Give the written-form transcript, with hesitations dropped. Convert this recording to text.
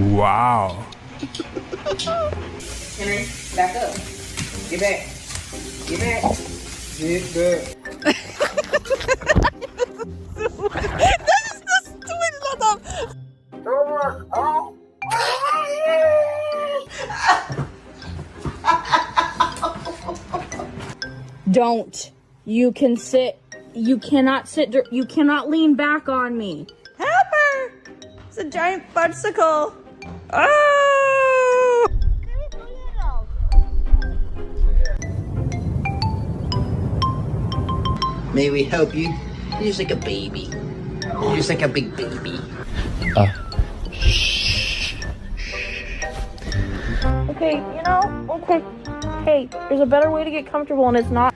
Wow. Henry, back up. Get back. Get back. Get back. That is the stupidest stuff. Don't. You can sit. You cannot sit. You cannot lean back on me. Pepper! It's a giant fudgesicle. Oh! May we help you? You're just like a baby. You're just like a big baby. Okay, you know, okay. Hey, there's a better way to get comfortable and it's not